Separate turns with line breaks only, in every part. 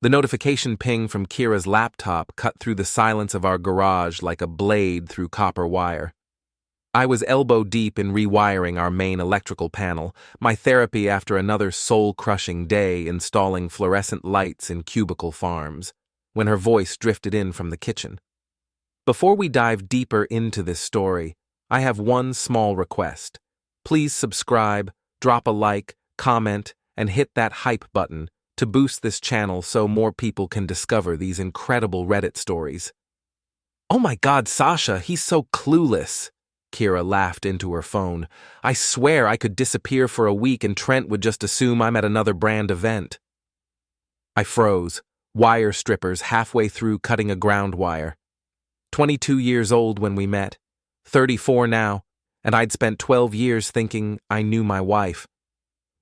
The notification ping from Kira's laptop cut through the silence of our garage like a blade through copper wire. I was elbow deep in rewiring our main electrical panel, my therapy after another soul-crushing day installing fluorescent lights in cubicle farms, when her voice drifted in from the kitchen. Before we dive deeper into this story, I have one small request. Please subscribe, drop a like, comment, and hit that hype button to boost this channel so more people can discover these incredible Reddit stories. "Oh my God, Sasha, he's so clueless," Kira laughed into her phone. "I swear I could disappear for a week and Trent would just assume I'm at another brand event." I froze, wire strippers halfway through cutting a ground wire. 22 years old when we met, 34 now, and I'd spent 12 years thinking I knew my wife.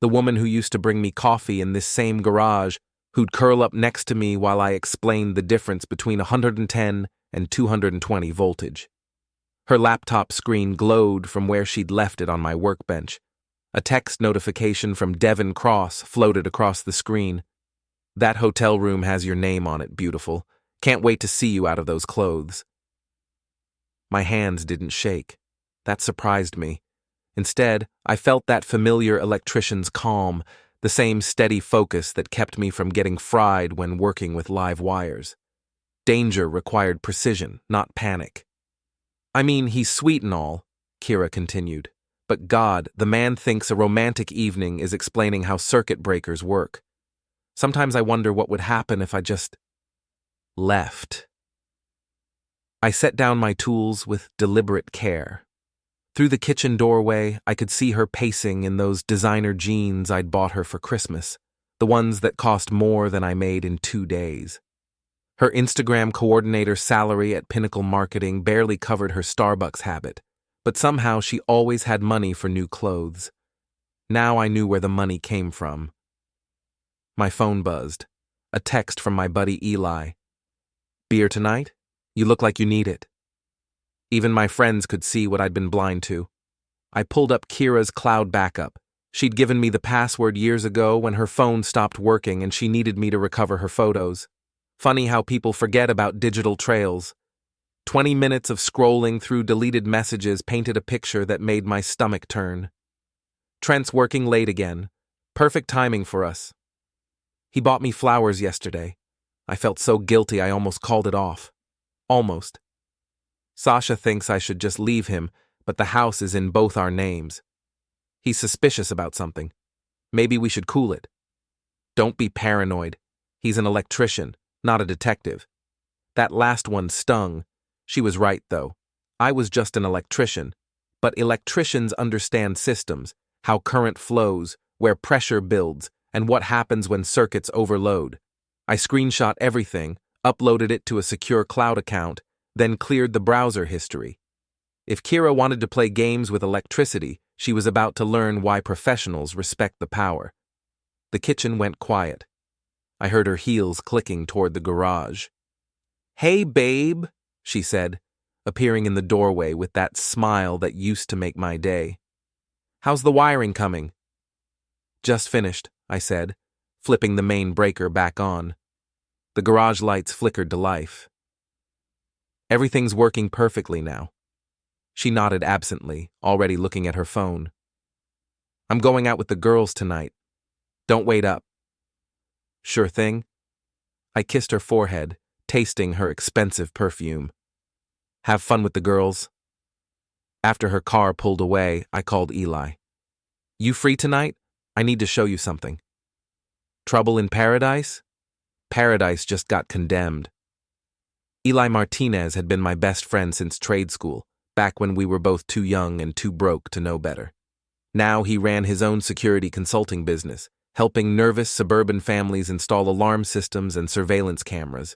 The woman who used to bring me coffee in this same garage, who'd curl up next to me while I explained the difference between 110 and 220 voltage. Her laptop screen glowed from where she'd left it on my workbench. A text notification from Devon Cross floated across the screen. "That hotel room has your name on it, beautiful. Can't wait to see you out of those clothes." My hands didn't shake. That surprised me. Instead, I felt that familiar electrician's calm, the same steady focus that kept me from getting fried when working with live wires. Danger required precision, not panic. "I mean, he's sweet and all," Kira continued, "but God, the man thinks a romantic evening is explaining how circuit breakers work. Sometimes I wonder what would happen if I just left." I set down my tools with deliberate care. Through the kitchen doorway, I could see her pacing in those designer jeans I'd bought her for Christmas, the ones that cost more than I made in 2 days. Her Instagram coordinator salary at Pinnacle Marketing barely covered her Starbucks habit, but somehow she always had money for new clothes. Now I knew where the money came from. My phone buzzed. A text from my buddy Eli. "Beer tonight? You look like you need it." Even my friends could see what I'd been blind to. I pulled up Kira's cloud backup. She'd given me the password years ago when her phone stopped working and she needed me to recover her photos. Funny how people forget about digital trails. 20 minutes of scrolling through deleted messages painted a picture that made my stomach turn. "Trent's working late again. Perfect timing for us. He bought me flowers yesterday. I felt so guilty I almost called it off. Almost. Sasha thinks I should just leave him, but the house is in both our names. He's suspicious about something. Maybe we should cool it." "Don't be paranoid. He's an electrician, not a detective." That last one stung. She was right, though. I was just an electrician. But electricians understand systems, how current flows, where pressure builds, and what happens when circuits overload. I screenshot everything, uploaded it to a secure cloud account, then cleared the browser history. If Kira wanted to play games with electricity, she was about to learn why professionals respect the power. The kitchen went quiet. I heard her heels clicking toward the garage. "Hey, babe," she said, appearing in the doorway with that smile that used to make my day. "How's the wiring coming?" "Just finished," I said, flipping the main breaker back on. The garage lights flickered to life. "Everything's working perfectly now." She nodded absently, already looking at her phone. "I'm going out with the girls tonight. Don't wait up." "Sure thing." I kissed her forehead, tasting her expensive perfume. "Have fun with the girls." After her car pulled away, I called Eli. "You free tonight? I need to show you something." "Trouble in Paradise?" Paradise just got condemned. Eli Martinez had been my best friend since trade school, back when we were both too young and too broke to know better. Now he ran his own security consulting business, helping nervous suburban families install alarm systems and surveillance cameras.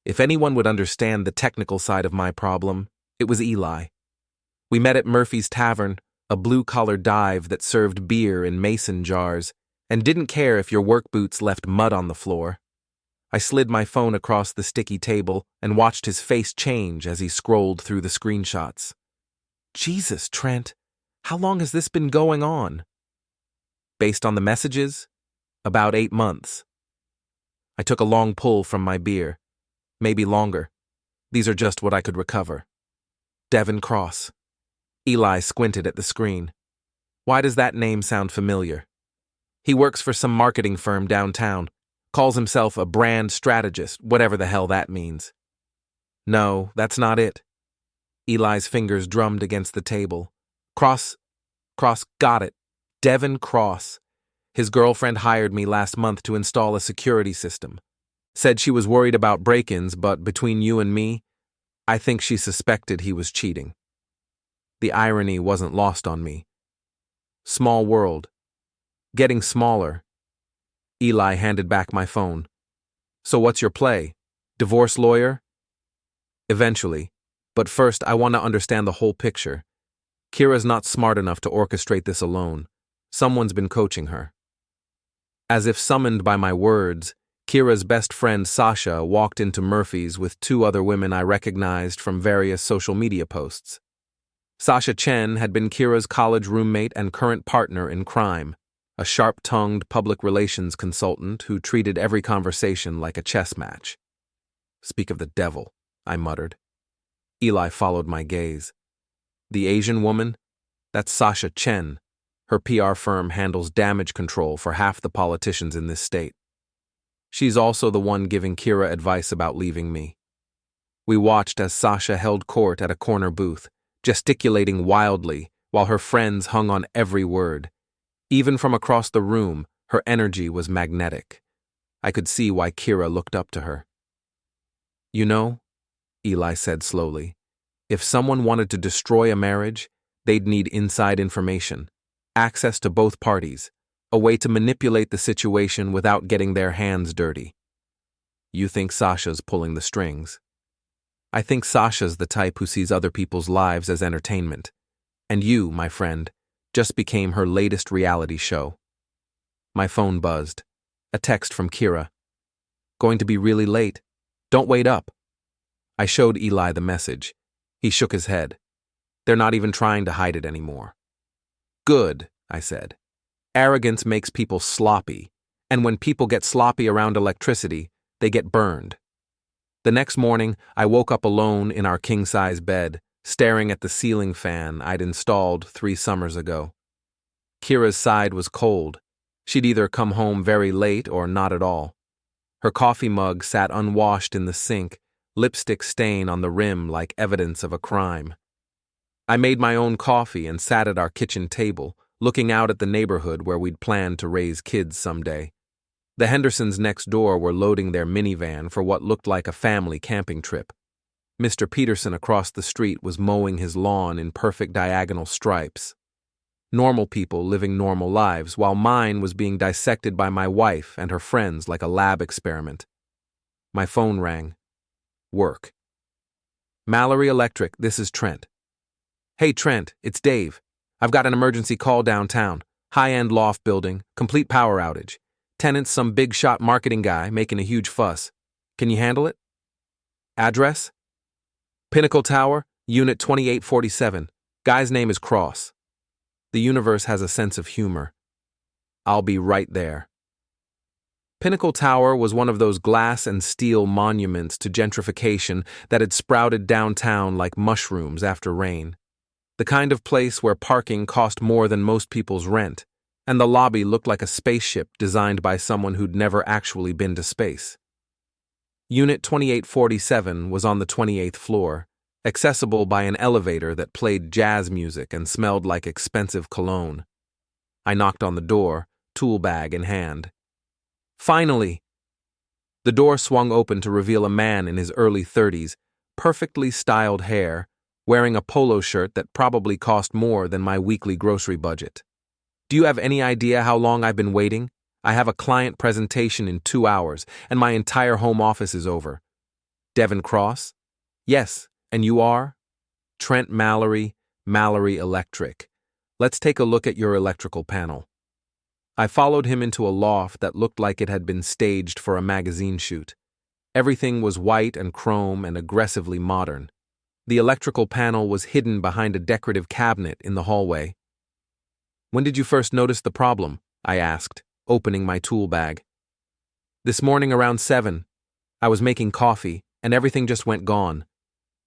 If anyone would understand the technical side of my problem, it was Eli. We met at Murphy's Tavern, a blue-collar dive that served beer in mason jars, and didn't care if your work boots left mud on the floor. I slid my phone across the sticky table and watched his face change as he scrolled through the screenshots. "Jesus, Trent, how long has this been going on?" "Based on the messages? About 8 months." I took a long pull from my beer. Maybe longer. These are just what I could recover. Devin Cross. Eli squinted at the screen. Why does that name sound familiar? He works for some marketing firm downtown. Calls himself a brand strategist, whatever the hell that means. No, that's not it. Eli's fingers drummed against the table. Cross, got it. Devin Cross. His girlfriend hired me last month to install a security system. Said she was worried about break-ins, but between you and me, I think she suspected he was cheating. The irony wasn't lost on me. Small world. Getting smaller. Eli handed back my phone. So what's your play? Divorce lawyer? Eventually. But first, I want to understand the whole picture. Kira's not smart enough to orchestrate this alone. Someone's been coaching her. As if summoned by my words, Kira's best friend Sasha walked into Murphy's with two other women I recognized from various social media posts. Sasha Chen had been Kira's college roommate and current partner in crime, a sharp-tongued public relations consultant who treated every conversation like a chess match. Speak of the devil, I muttered. Eli followed my gaze. The Asian woman? That's Sasha Chen. Her PR firm handles damage control for half the politicians in this state. She's also the one giving Kira advice about leaving me. We watched as Sasha held court at a corner booth, gesticulating wildly while her friends hung on every word. Even from across the room, her energy was magnetic. I could see why Kira looked up to her. You know, Eli said slowly, if someone wanted to destroy a marriage, they'd need inside information, access to both parties, a way to manipulate the situation without getting their hands dirty. You think Sasha's pulling the strings. I think Sasha's the type who sees other people's lives as entertainment. And you, my friend, just became her latest reality show. My phone buzzed. A text from Kira. Going to be really late. Don't wait up. I showed Eli the message. He shook his head. They're not even trying to hide it anymore. Good, I said. Arrogance makes people sloppy, and when people get sloppy around electricity, they get burned. The next morning, I woke up alone in our king-size bed, staring at the ceiling fan I'd installed 3 summers ago. Kira's side was cold. She'd either come home very late or not at all. Her coffee mug sat unwashed in the sink, lipstick stain on the rim like evidence of a crime. I made my own coffee and sat at our kitchen table, looking out at the neighborhood where we'd planned to raise kids someday. The Hendersons next door were loading their minivan for what looked like a family camping trip. Mr. Peterson across the street was mowing his lawn in perfect diagonal stripes. Normal people living normal lives, while mine was being dissected by my wife and her friends like a lab experiment. My phone rang. Work. Mallory Electric, this is Trent. Hey Trent, it's Dave. I've got an emergency call downtown. High-end loft building, complete power outage. Tenant's some big-shot marketing guy making a huge fuss. Can you handle it? Address? Pinnacle Tower, Unit 2847. Guy's name is Cross. The universe has a sense of humor. I'll be right there. Pinnacle Tower was one of those glass and steel monuments to gentrification that had sprouted downtown like mushrooms after rain. The kind of place where parking cost more than most people's rent, and the lobby looked like a spaceship designed by someone who'd never actually been to space. Unit 2847 was on the 28th floor, accessible by an elevator that played jazz music and smelled like expensive cologne. I knocked on the door, tool bag in hand. Finally! The door swung open to reveal a man in his early 30s, perfectly styled hair, wearing a polo shirt that probably cost more than my weekly grocery budget. Do you have any idea how long I've been waiting? I have a client presentation in 2 hours, and my entire home office is over. Devin Cross? Yes, and you are? Trent Mallory, Mallory Electric. Let's take a look at your electrical panel. I followed him into a loft that looked like it had been staged for a magazine shoot. Everything was white and chrome and aggressively modern. The electrical panel was hidden behind a decorative cabinet in the hallway. When did you first notice the problem? I asked, opening my tool bag. This morning around 7, I was making coffee, and everything just went gone.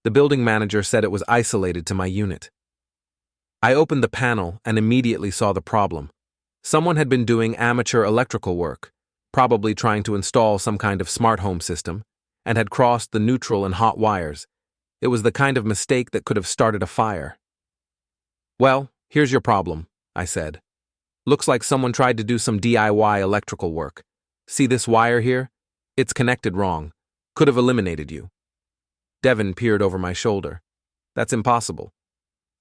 The building manager said it was isolated to my unit. I opened the panel and immediately saw the problem. Someone had been doing amateur electrical work, probably trying to install some kind of smart home system, and had crossed the neutral and hot wires. It was the kind of mistake that could have started a fire. "Well, here's your problem," I said. "Looks like someone tried to do some DIY electrical work. See this wire here? It's connected wrong. Could have eliminated you." Devin peered over my shoulder. "That's impossible.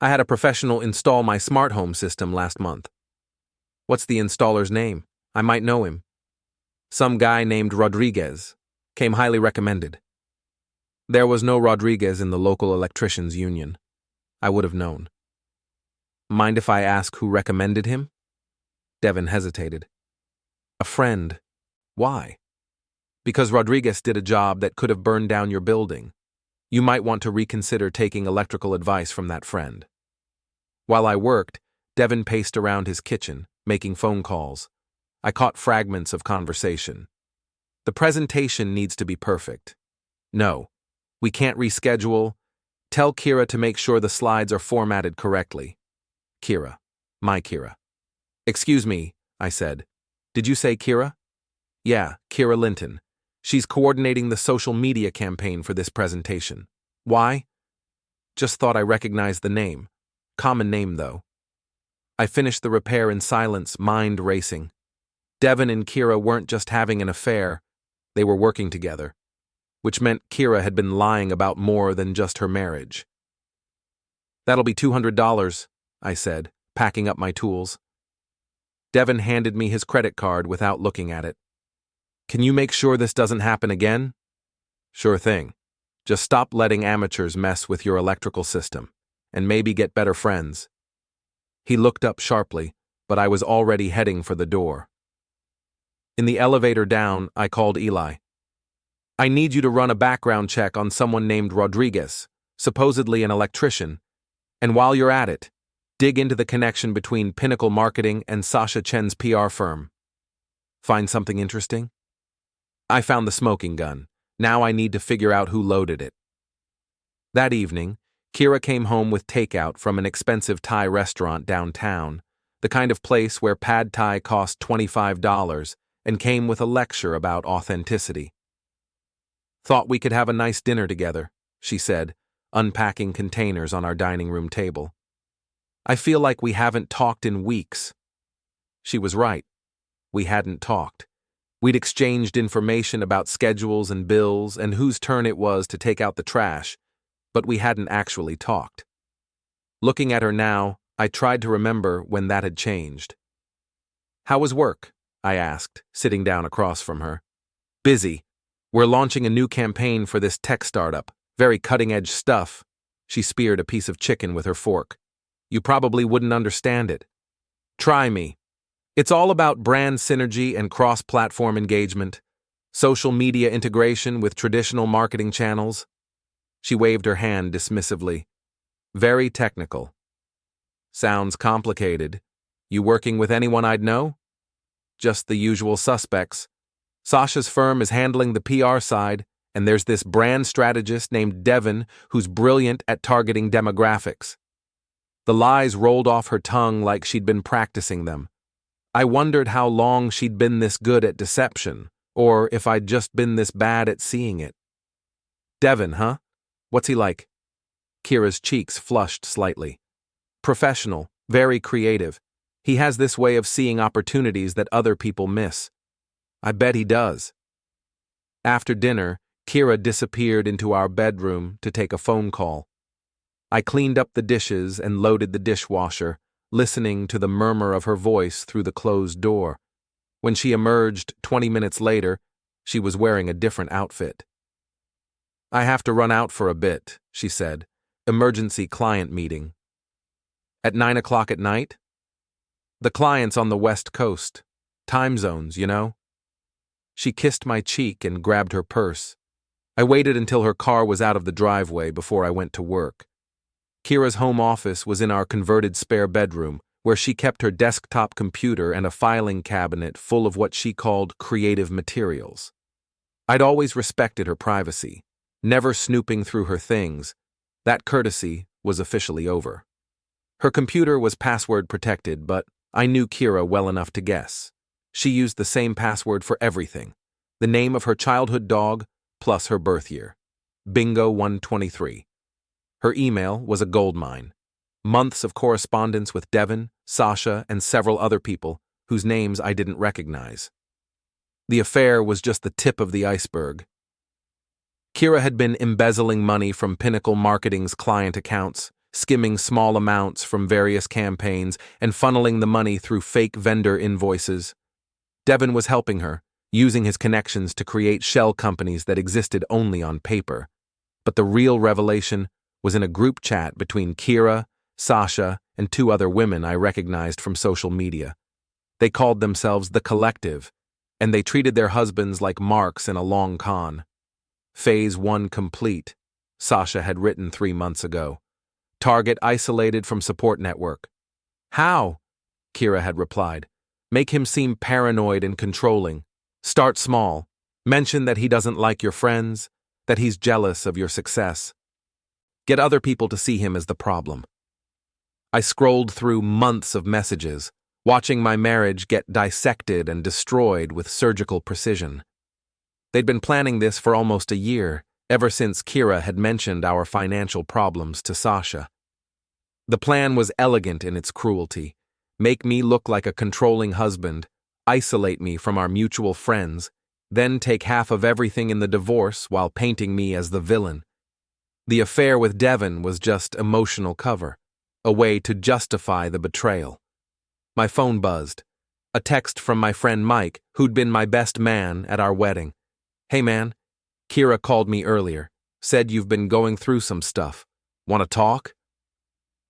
I had a professional install my smart home system last month." "What's the installer's name? I might know him." "Some guy named Rodriguez. Came highly recommended." There was no Rodriguez in the local electricians' union. I would have known. "Mind if I ask who recommended him?" Devin hesitated. "A friend." "Why?" "Because Rodriguez did a job that could have burned down your building. You might want to reconsider taking electrical advice from that friend." While I worked, Devin paced around his kitchen, making phone calls. I caught fragments of conversation. "The presentation needs to be perfect." "No. We can't reschedule. Tell Kira to make sure the slides are formatted correctly." "Kira. My Kira." "Excuse me," I said. "Did you say Kira?" "Yeah, Kira Linton. She's coordinating the social media campaign for this presentation." "Why?" "Just thought I recognized the name. Common name, though." I finished the repair in silence, mind racing. Devin and Kira weren't just having an affair, they were working together, which meant Kira had been lying about more than just her marriage. "That'll be $200, I said, packing up my tools. Devin handed me his credit card without looking at it. "Can you make sure this doesn't happen again?" "Sure thing. Just stop letting amateurs mess with your electrical system, and maybe get better friends." He looked up sharply, but I was already heading for the door. In the elevator down, I called Eli. "I need you to run a background check on someone named Rodriguez, supposedly an electrician, and while you're at it, dig into the connection between Pinnacle Marketing and Sasha Chen's PR firm. Find something interesting?" I found the smoking gun. Now I need to figure out who loaded it. That evening, Kira came home with takeout from an expensive Thai restaurant downtown, the kind of place where pad Thai cost $25 and came with a lecture about authenticity. "Thought we could have a nice dinner together," she said, unpacking containers on our dining room table. "I feel like we haven't talked in weeks." She was right. We hadn't talked. We'd exchanged information about schedules and bills and whose turn it was to take out the trash, but we hadn't actually talked. Looking at her now, I tried to remember when that had changed. "How was work?" I asked, sitting down across from her. "Busy. We're launching a new campaign for this tech startup. Very cutting-edge stuff." She speared a piece of chicken with her fork. "You probably wouldn't understand it. Try me. It's all about brand synergy and cross-platform engagement, social media integration with traditional marketing channels." She waved her hand dismissively. "Very technical." "Sounds complicated. You working with anyone I'd know?" "Just the usual suspects. Sasha's firm is handling the PR side, and there's this brand strategist named Devin who's brilliant at targeting demographics." The lies rolled off her tongue like she'd been practicing them. I wondered how long she'd been this good at deception, or if I'd just been this bad at seeing it. "Devin, huh? What's he like?" Kira's cheeks flushed slightly. "Professional, very creative. He has this way of seeing opportunities that other people miss." "I bet he does." After dinner, Kira disappeared into our bedroom to take a phone call. I cleaned up the dishes and loaded the dishwasher, listening to the murmur of her voice through the closed door. When she emerged 20 minutes later, she was wearing a different outfit. "I have to run out for a bit," she said. "Emergency client meeting." "At 9 o'clock at night?" "The client's on the West Coast. Time zones, you know." She kissed my cheek and grabbed her purse. I waited until her car was out of the driveway before I went to work. Kira's home office was in our converted spare bedroom, where she kept her desktop computer and a filing cabinet full of what she called creative materials. I'd always respected her privacy, never snooping through her things. That courtesy was officially over. Her computer was password protected, but I knew Kira well enough to guess. She used the same password for everything. The name of her childhood dog plus her birth year. Bingo 123. Her email was a goldmine. Months of correspondence with Devin, Sasha, and several other people whose names I didn't recognize. The affair was just the tip of the iceberg. Kira had been embezzling money from Pinnacle Marketing's client accounts, skimming small amounts from various campaigns, and funneling the money through fake vendor invoices. Devin was helping her, using his connections to create shell companies that existed only on paper. But the real revelation was in a group chat between Kira, Sasha, and two other women I recognized from social media. They called themselves The Collective, and they treated their husbands like marks in a long con. Phase 1 complete, Sasha had written 3 months ago. Target isolated from support network. How? Kira had replied. Make him seem paranoid and controlling. Start small. Mention that he doesn't like your friends, that he's jealous of your success. Get other people to see him as the problem. I scrolled through months of messages, watching my marriage get dissected and destroyed with surgical precision. They'd been planning this for almost a year, ever since Kira had mentioned our financial problems to Sasha. The plan was elegant in its cruelty. Make me look like a controlling husband, isolate me from our mutual friends, then take half of everything in the divorce while painting me as the villain. The affair with Devin was just emotional cover, a way to justify the betrayal. My phone buzzed. A text from my friend Mike, who'd been my best man at our wedding. Hey man, Kira called me earlier, said you've been going through some stuff. Want to talk?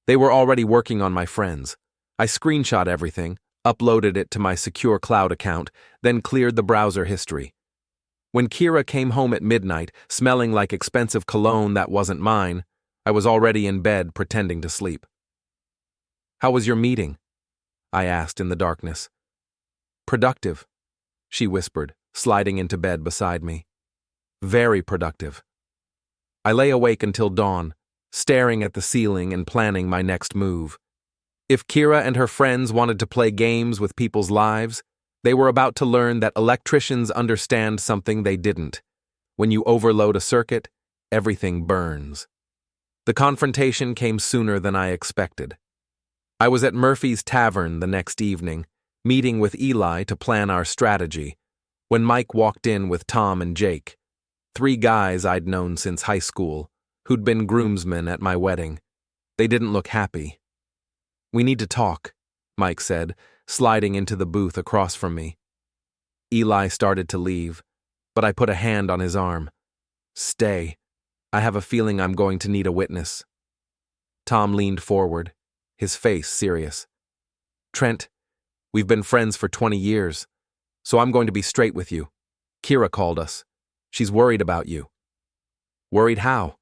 They were already working on my friends. I screenshot everything, uploaded it to my secure cloud account, then cleared the browser history. When Kira came home at midnight, smelling like expensive cologne that wasn't mine, I was already in bed pretending to sleep. How was your meeting? I asked in the darkness. Productive, she whispered, sliding into bed beside me. Very productive. I lay awake until dawn, staring at the ceiling and planning my next move. If Kira and her friends wanted to play games with people's lives, they were about to learn that electricians understand something they didn't. When you overload a circuit, everything burns. The confrontation came sooner than I expected. I was at Murphy's Tavern the next evening, meeting with Eli to plan our strategy, when Mike walked in with Tom and Jake, 3 guys I'd known since high school, who'd been groomsmen at my wedding. They didn't look happy. We need to talk, Mike said, sliding into the booth across from me. Eli started to leave, but I put a hand on his arm. Stay. I have a feeling I'm going to need a witness. Tom leaned forward, his face serious. Trent, we've been friends for 20 years, so I'm going to be straight with you. Kira called us. She's worried about you. Worried how?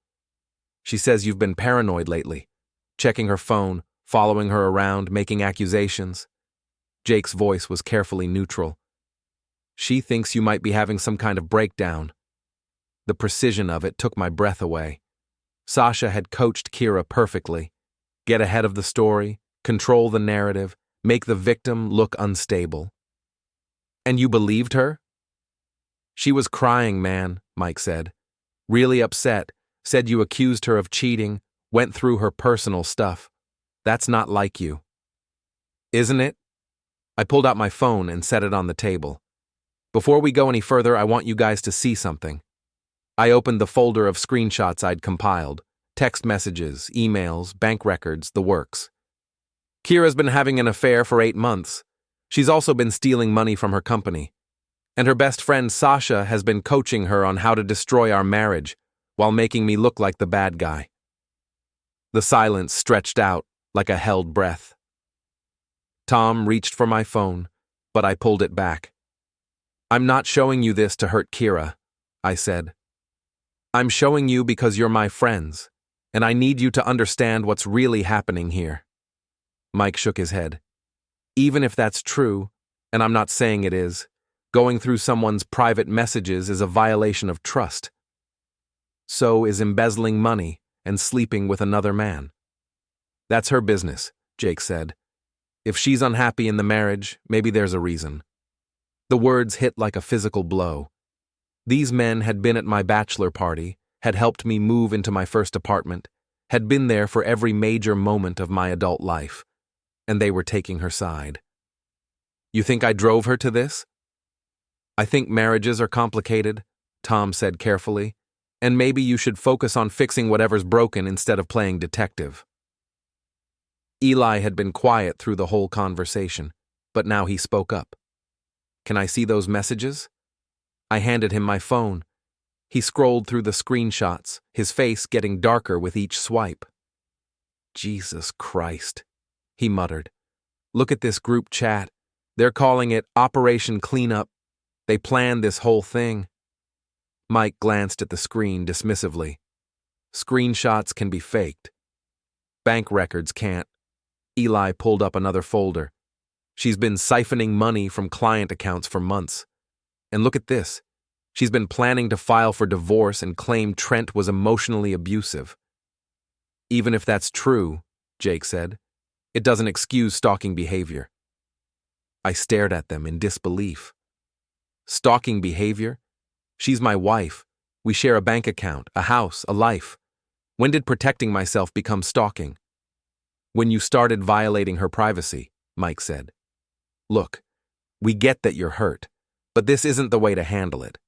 She says you've been paranoid lately, checking her phone, following her around, making accusations. Jake's voice was carefully neutral. She thinks you might be having some kind of breakdown. The precision of it took my breath away. Sasha had coached Kira perfectly. Get ahead of the story, control the narrative, make the victim look unstable. And you believed her? She was crying, man, Mike said. Really upset, said you accused her of cheating, went through her personal stuff. That's not like you. Isn't it? I pulled out my phone and set it on the table. Before we go any further, I want you guys to see something. I opened the folder of screenshots I'd compiled. Text messages, emails, bank records, the works. Kira's been having an affair for 8 months. She's also been stealing money from her company. And her best friend Sasha has been coaching her on how to destroy our marriage, while making me look like the bad guy. The silence stretched out like a held breath. Tom reached for my phone, but I pulled it back. I'm not showing you this to hurt Kira, I said. I'm showing you because you're my friends, and I need you to understand what's really happening here. Mike shook his head. Even if that's true, and I'm not saying it is, going through someone's private messages is a violation of trust. So is embezzling money and sleeping with another man. That's her business, Jake said. If she's unhappy in the marriage, maybe there's a reason. The words hit like a physical blow. These men had been at my bachelor party, had helped me move into my first apartment, had been there for every major moment of my adult life, and they were taking her side. You think I drove her to this? I think marriages are complicated, Tom said carefully, and maybe you should focus on fixing whatever's broken instead of playing detective. Eli had been quiet through the whole conversation, but now he spoke up. Can I see those messages? I handed him my phone. He scrolled through the screenshots, his face getting darker with each swipe. Jesus Christ, he muttered. Look at this group chat. They're calling it Operation Cleanup. They planned this whole thing. Mike glanced at the screen dismissively. Screenshots can be faked. Bank records can't. Eli pulled up another folder. She's been siphoning money from client accounts for months. And look at this. She's been planning to file for divorce and claim Trent was emotionally abusive. Even if that's true, Jake said, it doesn't excuse stalking behavior. I stared at them in disbelief. Stalking behavior? She's my wife. We share a bank account, a house, a life. When did protecting myself become stalking? When you started violating her privacy, Mike said. Look, we get that you're hurt, but this isn't the way to handle it.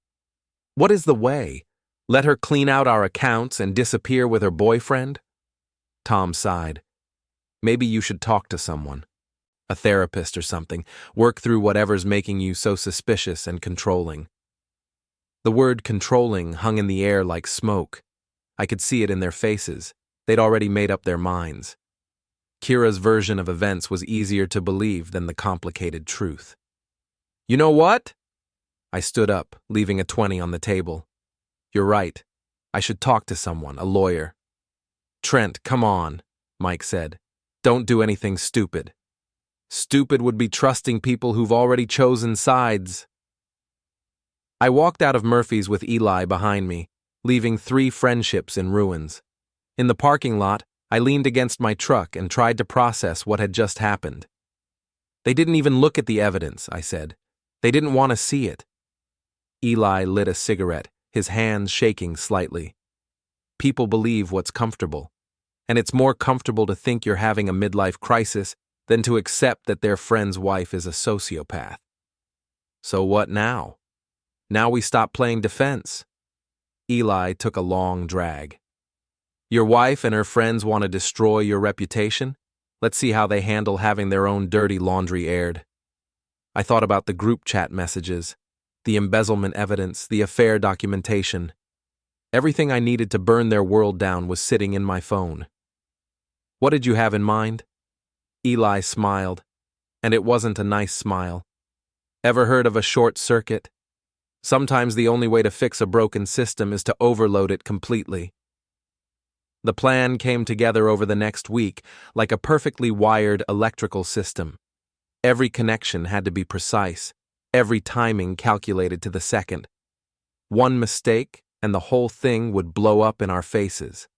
What is the way? Let her clean out our accounts and disappear with her boyfriend? Tom sighed. Maybe you should talk to someone. A therapist or something. Work through whatever's making you so suspicious and controlling. The word controlling hung in the air like smoke. I could see it in their faces. They'd already made up their minds. Kira's version of events was easier to believe than the complicated truth. You know what? I stood up, leaving a 20 on the table. You're right. I should talk to someone, a lawyer. Trent, come on, Mike said. Don't do anything stupid. Stupid would be trusting people who've already chosen sides. I walked out of Murphy's with Eli behind me, leaving 3 friendships in ruins. In the parking lot, I leaned against my truck and tried to process what had just happened. They didn't even look at the evidence, I said. They didn't want to see it. Eli lit a cigarette, his hands shaking slightly. People believe what's comfortable, and it's more comfortable to think you're having a midlife crisis than to accept that their friend's wife is a sociopath. So what now? Now we stop playing defense. Eli took a long drag. Your wife and her friends want to destroy your reputation? Let's see how they handle having their own dirty laundry aired. I thought about the group chat messages, the embezzlement evidence, the affair documentation. Everything I needed to burn their world down was sitting in my phone. What did you have in mind? Eli smiled, and it wasn't a nice smile. Ever heard of a short circuit? Sometimes the only way to fix a broken system is to overload it completely. The plan came together over the next week like a perfectly wired electrical system. Every connection had to be precise, every timing calculated to the second. One mistake, and the whole thing would blow up in our faces.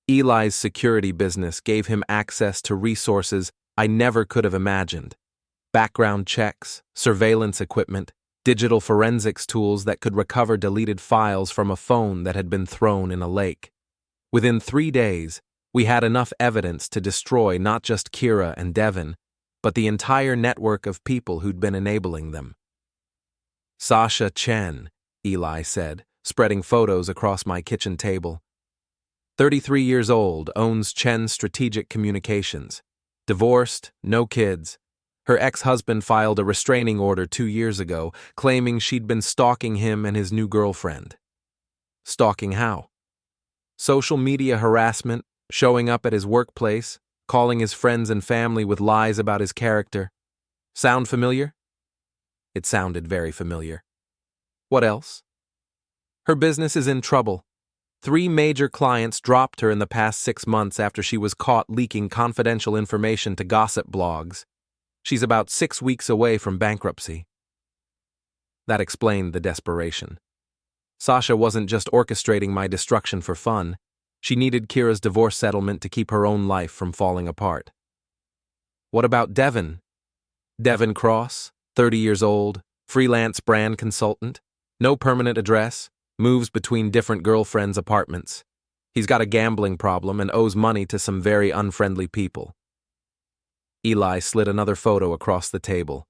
Eli's security business gave him access to resources I never could have imagined. Background checks, surveillance equipment, digital forensics tools that could recover deleted files from a phone that had been thrown in a lake. Within 3 days, we had enough evidence to destroy not just Kira and Devin, but the entire network of people who'd been enabling them. Sasha Chen, Eli said, spreading photos across my kitchen table. 33 years old, owns Chen Strategic Communications. Divorced, no kids. Her ex-husband filed a restraining order 2 years ago, claiming she'd been stalking him and his new girlfriend. Stalking how? Social media harassment, showing up at his workplace, calling his friends and family with lies about his character. Sound familiar? It sounded very familiar. What else? Her business is in trouble. 3 major clients dropped her in the past 6 months after she was caught leaking confidential information to gossip blogs. She's about 6 weeks away from bankruptcy. That explained the desperation. Sasha wasn't just orchestrating my destruction for fun. She needed Kira's divorce settlement to keep her own life from falling apart. What about Devin? Devin Cross, 30 years old, freelance brand consultant, no permanent address, moves between different girlfriends' apartments. He's got a gambling problem and owes money to some very unfriendly people. Eli slid another photo across the table.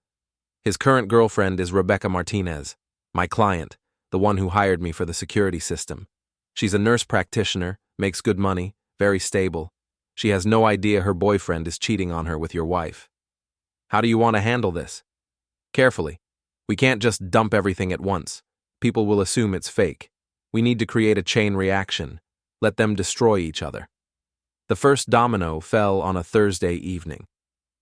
His current girlfriend is Rebecca Martinez, my client, the one who hired me for the security system. She's a nurse practitioner, makes good money, very stable. She has no idea her boyfriend is cheating on her with your wife. How do you want to handle this? Carefully. We can't just dump everything at once. People will assume it's fake. We need to create a chain reaction. Let them destroy each other. The first domino fell on a Thursday evening.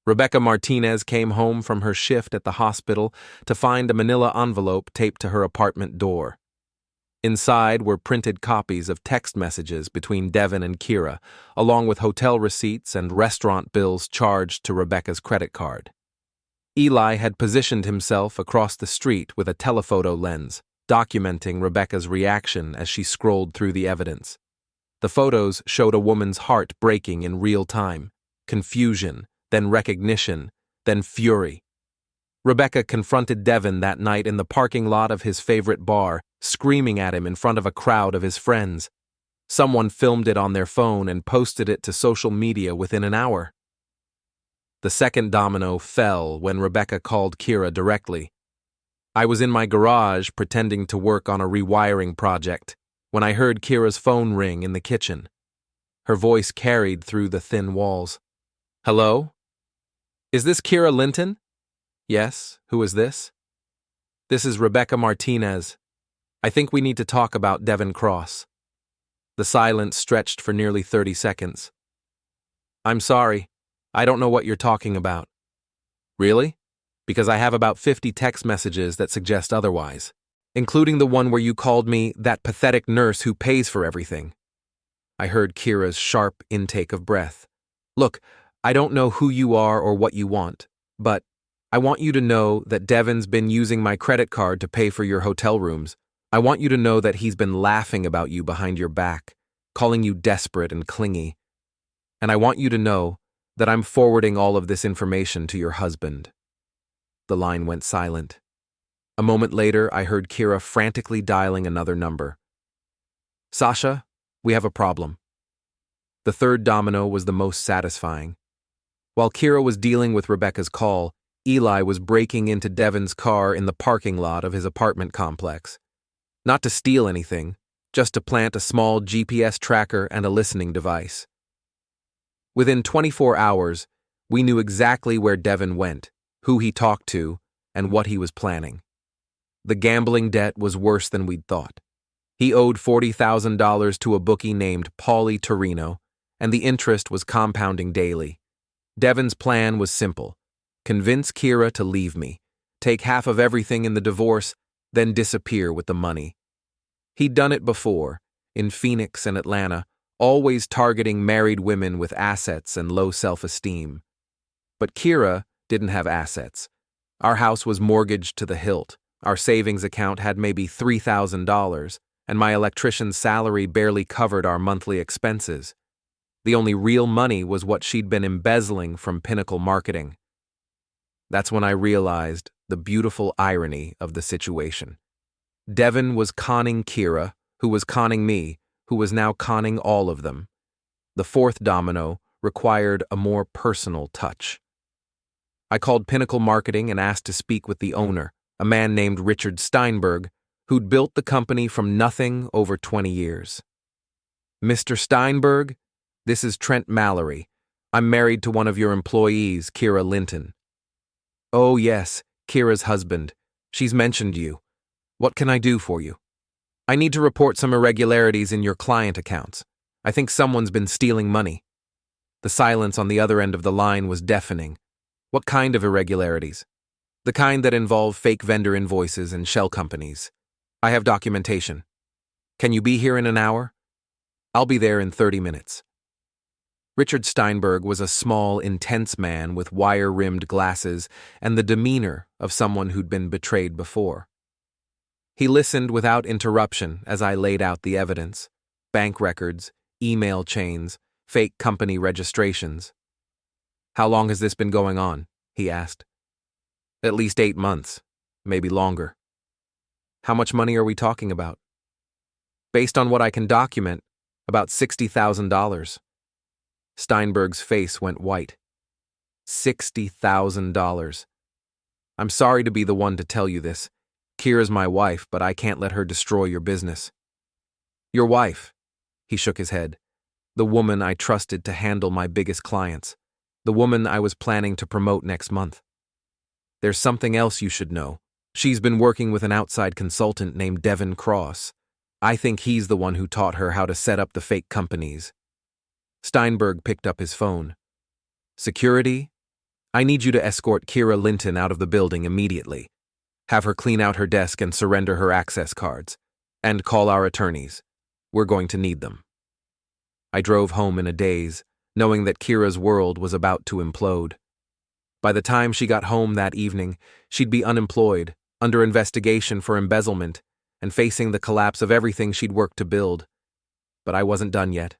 Rebecca Martinez came home from her shift at the hospital to find a manila envelope taped to her apartment door. Inside were printed copies of text messages between Devin and Kira, along with hotel receipts and restaurant bills charged to Rebecca's credit card. Eli had positioned himself across the street with a telephoto lens, documenting Rebecca's reaction as she scrolled through the evidence. The photos showed a woman's heart breaking in real time, confusion, then recognition, then fury. Rebecca confronted Devin that night in the parking lot of his favorite bar, screaming at him in front of a crowd of his friends. Someone filmed it on their phone and posted it to social media within an hour. The second domino fell when Rebecca called Kira directly. I was in my garage pretending to work on a rewiring project when I heard Kira's phone ring in the kitchen. Her voice carried through the thin walls. Hello? Is this Kira Linton? Yes, who is this? This is Rebecca Martinez. I think we need to talk about Devin Cross. The silence stretched for nearly 30 seconds. I'm sorry. I don't know what you're talking about. Really? Because I have about 50 text messages that suggest otherwise, including the one where you called me that pathetic nurse who pays for everything. I heard Kira's sharp intake of breath. Look, I don't know who you are or what you want, but I want you to know that Devin's been using my credit card to pay for your hotel rooms. I want you to know that he's been laughing about you behind your back, calling you desperate and clingy. And I want you to know that I'm forwarding all of this information to your husband. The line went silent. A moment later, I heard Kira frantically dialing another number. Sasha, we have a problem. The third domino was the most satisfying. While Kira was dealing with Rebecca's call, Eli was breaking into Devin's car in the parking lot of his apartment complex. Not to steal anything, just to plant a small GPS tracker and a listening device. Within 24 hours, we knew exactly where Devin went, who he talked to, and what he was planning. The gambling debt was worse than we'd thought. He owed $40,000 to a bookie named Paulie Torino, and the interest was compounding daily. Devin's plan was simple. Convince Kira to leave me, take half of everything in the divorce, then disappear with the money. He'd done it before, in Phoenix and Atlanta, always targeting married women with assets and low self-esteem. But Kira didn't have assets. Our house was mortgaged to the hilt, our savings account had maybe $3,000, and my electrician's salary barely covered our monthly expenses. The only real money was what she'd been embezzling from Pinnacle Marketing. That's when I realized the beautiful irony of the situation. Devin was conning Kira, who was conning me, who was now conning all of them. The fourth domino required a more personal touch. I called Pinnacle Marketing and asked to speak with the owner, a man named Richard Steinberg, who'd built the company from nothing over 20 years. Mr. Steinberg, this is Trent Mallory. I'm married to one of your employees, Kira Linton. Oh yes, Kira's husband. She's mentioned you. What can I do for you? I need to report some irregularities in your client accounts. I think someone's been stealing money. The silence on the other end of the line was deafening. What kind of irregularities? The kind that involve fake vendor invoices and shell companies. I have documentation. Can you be here in an hour? I'll be there in 30 minutes. Richard Steinberg was a small, intense man with wire-rimmed glasses and the demeanor of someone who'd been betrayed before. He listened without interruption as I laid out the evidence: bank records, email chains, fake company registrations. "How long has this been going on?" he asked. "At least 8 months, maybe longer." "How much money are we talking about?" "Based on what I can document, about $60,000. Steinberg's face went white. $60,000. "I'm sorry to be the one to tell you this. Kira's my wife, but I can't let her destroy your business." "Your wife?" He shook his head. "The woman I trusted to handle my biggest clients. The woman I was planning to promote next month. There's something else you should know. She's been working with an outside consultant named Devin Cross. I think he's the one who taught her how to set up the fake companies." Steinberg picked up his phone. "Security? I need you to escort Kira Linton out of the building immediately. Have her clean out her desk and surrender her access cards. And call our attorneys. We're going to need them." I drove home in a daze, knowing that Kira's world was about to implode. By the time she got home that evening, she'd be unemployed, under investigation for embezzlement, and facing the collapse of everything she'd worked to build. But I wasn't done yet.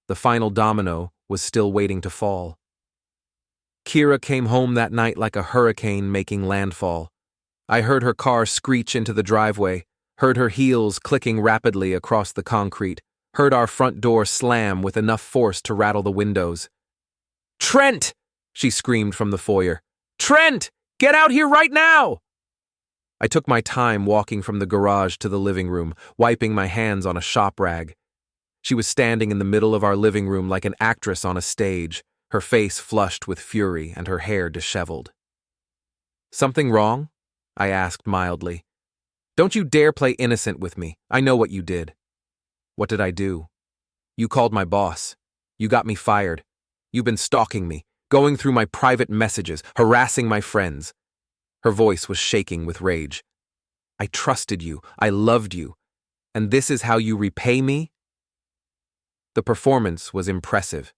The final domino was still waiting to fall. Kira came home that night like a hurricane making landfall. I heard her car screech into the driveway, heard her heels clicking rapidly across the concrete, heard our front door slam with enough force to rattle the windows. "Trent!" she screamed from the foyer. "Trent! Get out here right now!" I took my time walking from the garage to the living room, wiping my hands on a shop rag. She was standing in the middle of our living room like an actress on a stage, her face flushed with fury and her hair disheveled. "Something wrong?" I asked mildly. "Don't you dare play innocent with me. I know what you did." "What did I do?" "You called my boss. You got me fired. You've been stalking me, going through my private messages, harassing my friends." Her voice was shaking with rage. "I trusted you. I loved you. And this is how you repay me?" The performance was impressive.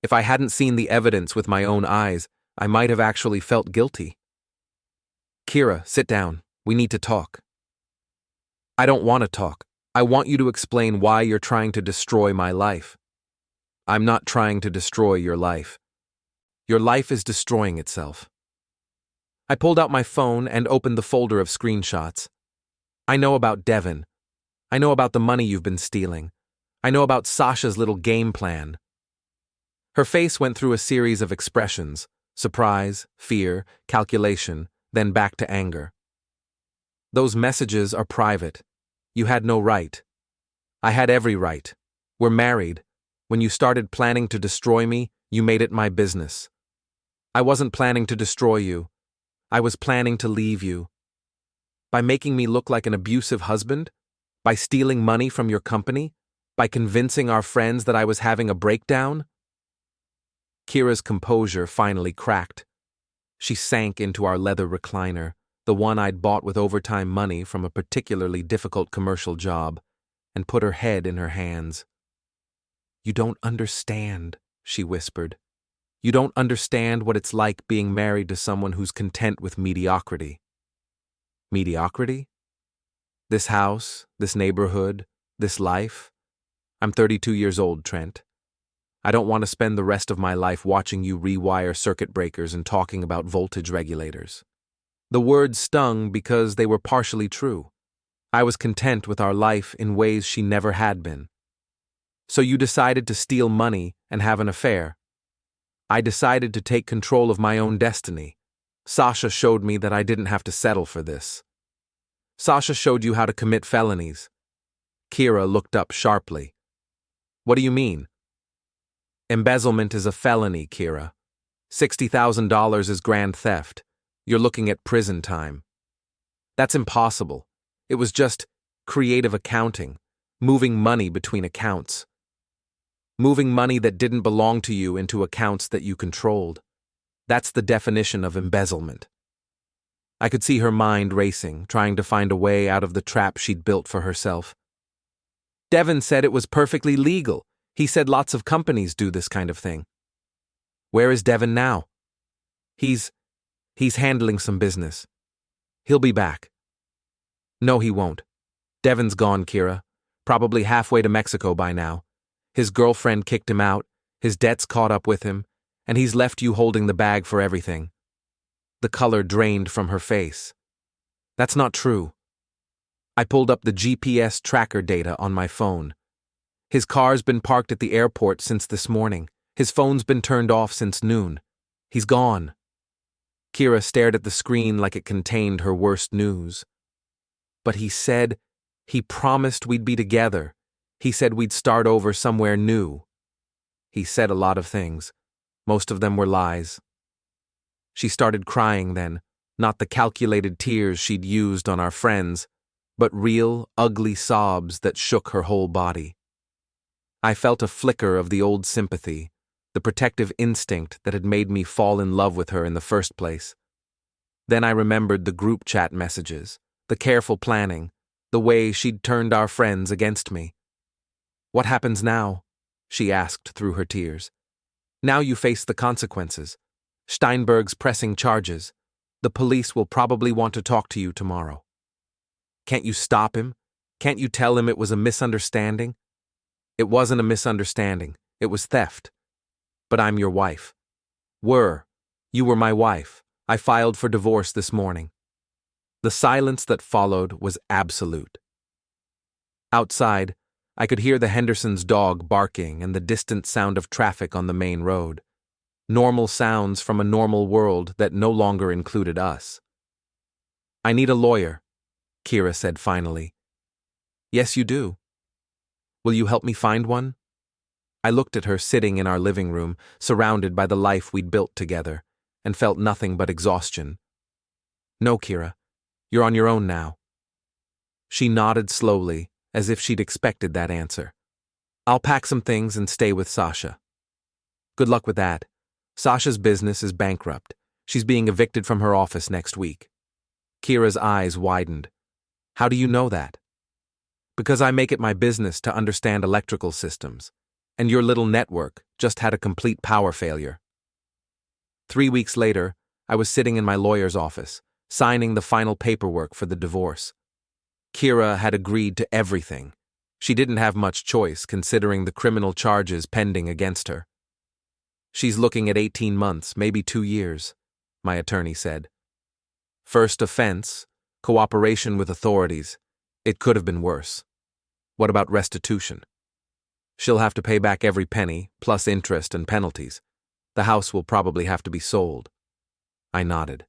If I hadn't seen the evidence with my own eyes, I might have actually felt guilty. "Kira, sit down. We need to talk." "I don't want to talk. I want you to explain why you're trying to destroy my life." "I'm not trying to destroy your life. Your life is destroying itself." I pulled out my phone and opened the folder of screenshots. "I know about Devin. I know about the money you've been stealing. I know about Sasha's little game plan." Her face went through a series of expressions: surprise, fear, calculation, then back to anger. "Those messages are private. You had no right. I had every right. We're married. When you started planning to destroy me, you made it my business. I wasn't planning to destroy you. I was planning to leave you. By making me look like an abusive husband? By stealing money from your company? By convincing our friends that I was having a breakdown?" Kira's composure finally cracked. She sank into our leather recliner, the one I'd bought with overtime money from a particularly difficult commercial job, and put her head in her hands. "You don't understand," she whispered. "You don't understand what it's like being married to someone who's content with mediocrity." Mediocrity? This house, this neighborhood, this life? I'm 32 years old, Trent. I don't want to spend the rest of my life watching you rewire circuit breakers and talking about voltage regulators. The words stung because they were partially true. I was content with our life in ways she never had been. "So you decided to steal money and have an affair." "I decided to take control of my own destiny. Sasha showed me that I didn't have to settle for this." "Sasha showed you how to commit felonies." Kira looked up sharply. "What do you mean?" "Embezzlement is a felony, Kira. $60,000 is grand theft. You're looking at prison time." "That's impossible. It was just creative accounting, moving money between accounts. Moving money that didn't belong to you into accounts that you controlled. That's the definition of embezzlement." I could see her mind racing, trying to find a way out of the trap she'd built for herself. Devin said it was perfectly legal. He said lots of companies do this kind of thing. Where is Devin now? He's handling some business. He'll be back. No, he won't. Devin's gone, Kira. Probably halfway to Mexico by now. His girlfriend kicked him out, his debts caught up with him, and he's left you holding the bag for everything. The color drained from her face. That's not true. I pulled up the GPS tracker data on my phone. His car's been parked at the airport since this morning. His phone's been turned off since noon. He's gone. Kira stared at the screen like it contained her worst news. But he promised we'd be together. He said we'd start over somewhere new. He said a lot of things. Most of them were lies. She started crying then, not the calculated tears she'd used on our friends, but real, ugly sobs that shook her whole body. I felt a flicker of the old sympathy, the protective instinct that had made me fall in love with her in the first place. Then I remembered the group chat messages, the careful planning, the way she'd turned our friends against me. What happens now? She asked through her tears. Now you face the consequences. Steinberg's pressing charges. The police will probably want to talk to you tomorrow. Can't you stop him? Can't you tell him it was a misunderstanding? It wasn't a misunderstanding. It was theft. But I'm your wife. You were my wife. I filed for divorce this morning. The silence that followed was absolute. Outside, I could hear the Hendersons' dog barking and the distant sound of traffic on the main road. Normal sounds from a normal world that no longer included us. I need a lawyer, Kira said finally. Yes, you do. Will you help me find one? I looked at her sitting in our living room, surrounded by the life we'd built together, and felt nothing but exhaustion. No, Kira. You're on your own now. She nodded slowly, as if she'd expected that answer. I'll pack some things and stay with Sasha. Good luck with that. Sasha's business is bankrupt. She's being evicted from her office next week. Kira's eyes widened. How do you know that? Because I make it my business to understand electrical systems, and your little network just had a complete power failure. 3 weeks later, I was sitting in my lawyer's office, signing the final paperwork for the divorce. Kira had agreed to everything. She didn't have much choice considering the criminal charges pending against her. She's looking at 18 months, maybe 2 years, my attorney said. First offense, cooperation with authorities. It could have been worse. What about restitution? She'll have to pay back every penny, plus interest and penalties. The house will probably have to be sold. I nodded.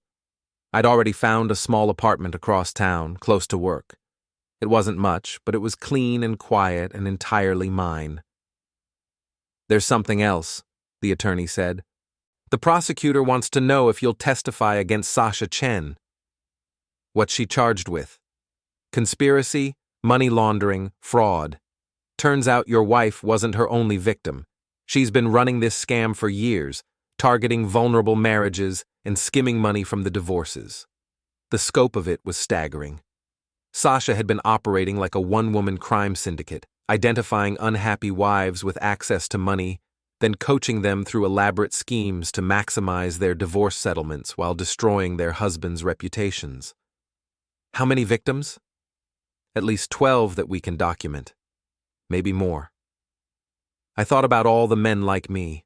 I'd already found a small apartment across town, close to work. It wasn't much, but it was clean and quiet and entirely mine. There's something else, the attorney said. The prosecutor wants to know if you'll testify against Sasha Chen. What's she charged with? Conspiracy, money laundering, fraud. Turns out your wife wasn't her only victim. She's been running this scam for years, targeting vulnerable marriages and skimming money from the divorces. The scope of it was staggering. Sasha had been operating like a one-woman crime syndicate, identifying unhappy wives with access to money, then coaching them through elaborate schemes to maximize their divorce settlements while destroying their husbands' reputations. How many victims? At least 12 that we can document. Maybe more. I thought about all the men like me,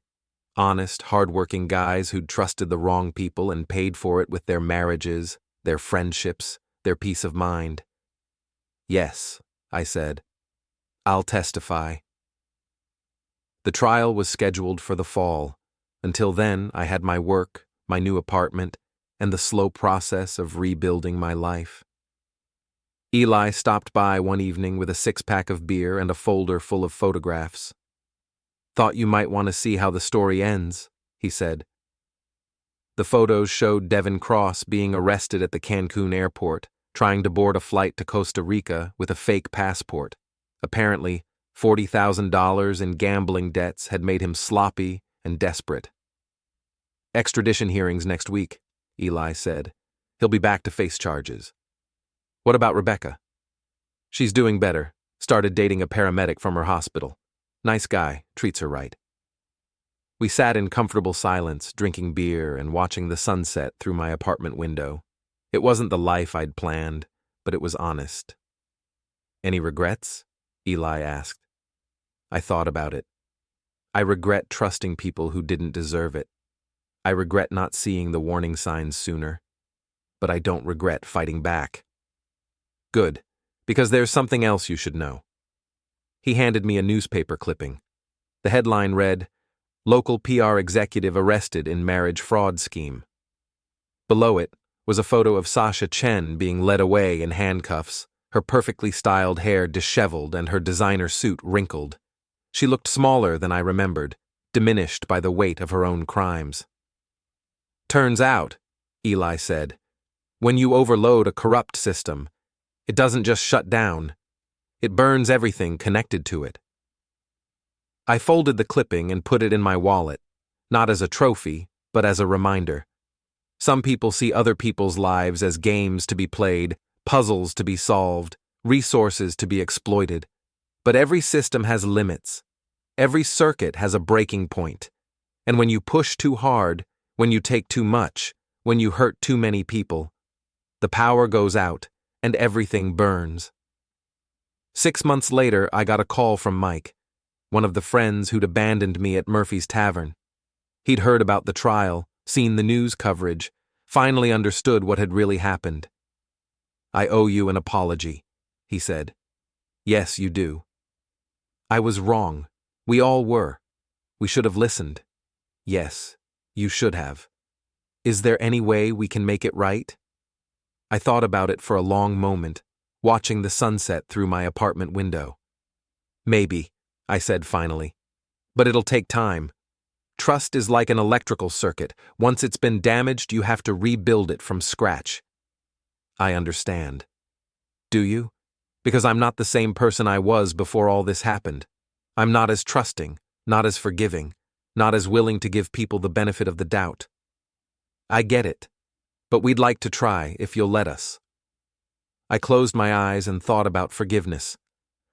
honest, hard-working guys who'd trusted the wrong people and paid for it with their marriages, their friendships, their peace of mind. Yes, I said. I'll testify. The trial was scheduled for the fall. Until then, I had my work, my new apartment, and the slow process of rebuilding my life. Eli stopped by one evening with a 6-pack of beer and a folder full of photographs. Thought you might want to see how the story ends, he said. The photos showed Devin Cross being arrested at the Cancun airport, trying to board a flight to Costa Rica with a fake passport. Apparently, $40,000 in gambling debts had made him sloppy and desperate. Extradition hearings next week, Eli said. He'll be back to face charges. What about Rebecca? She's doing better, Started dating a paramedic from her hospital. Nice guy, treats her right. We sat in comfortable silence, drinking beer and watching the sunset through my apartment window. It wasn't the life I'd planned, but it was honest. Any regrets? Eli asked. I thought about it. I regret trusting people who didn't deserve it. I regret not seeing the warning signs sooner. But I don't regret fighting back. Good, because there's something else you should know. He handed me a newspaper clipping. The headline read, "Local PR executive arrested in marriage fraud scheme." Below it was a photo of Sasha Chen being led away in handcuffs, her perfectly styled hair disheveled and her designer suit wrinkled. She looked smaller than I remembered, diminished by the weight of her own crimes. Turns out, Eli said, when you overload a corrupt system, it doesn't just shut down. It burns everything connected to it. I folded the clipping and put it in my wallet, not as a trophy, but as a reminder. Some people see other people's lives as games to be played, puzzles to be solved, resources to be exploited. But every system has limits. Every circuit has a breaking point. And when you push too hard, when you take too much, when you hurt too many people, the power goes out and everything burns. 6 months later, I got a call from Mike, one of the friends who'd abandoned me at Murphy's Tavern. He'd heard about the trial, seen the news coverage, finally understood what had really happened. I owe you an apology, he said. Yes, you do. I was wrong. We all were. We should have listened. Yes, you should have. Is there any way we can make it right? I thought about it for a long moment, watching the sunset through my apartment window. Maybe, I said finally. But it'll take time. Trust is like an electrical circuit. Once it's been damaged, you have to rebuild it from scratch. I understand. Do you? Because I'm not the same person I was before all this happened. I'm not as trusting, not as forgiving, not as willing to give people the benefit of the doubt. I get it, but we'd like to try if you'll let us. I closed my eyes and thought about forgiveness,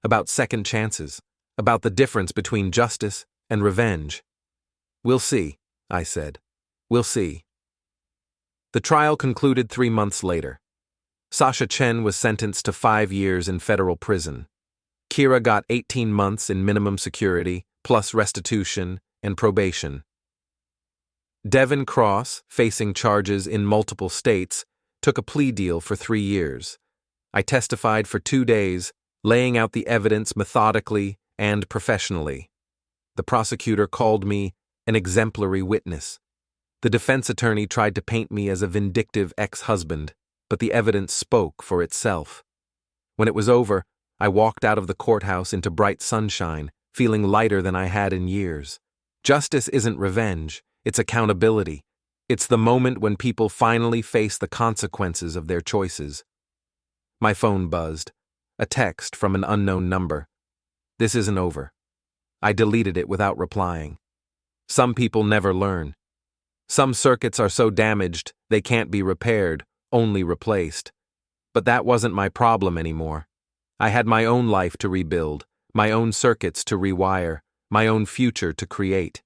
about second chances, about the difference between justice and revenge. We'll see, I said. We'll see. The trial concluded 3 months later. Sasha Chen was sentenced to 5 years in federal prison. Kira got 18 months in minimum security, plus restitution and probation. Devin Cross, facing charges in multiple states, took a plea deal for 3 years. I testified for 2 days, laying out the evidence methodically and professionally. The prosecutor called me an exemplary witness. The defense attorney tried to paint me as a vindictive ex-husband, but the evidence spoke for itself. When it was over, I walked out of the courthouse into bright sunshine, feeling lighter than I had in years. Justice isn't revenge, it's accountability. It's the moment when people finally face the consequences of their choices. My phone buzzed. A text from an unknown number. This isn't over. I deleted it without replying. Some people never learn. Some circuits are so damaged they can't be repaired, only replaced. But that wasn't my problem anymore. I had my own life to rebuild, my own circuits to rewire, my own future to create.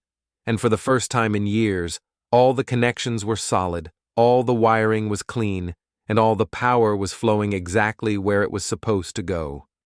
And for the first time in years, all the connections were solid, all the wiring was clean, and all the power was flowing exactly where it was supposed to go.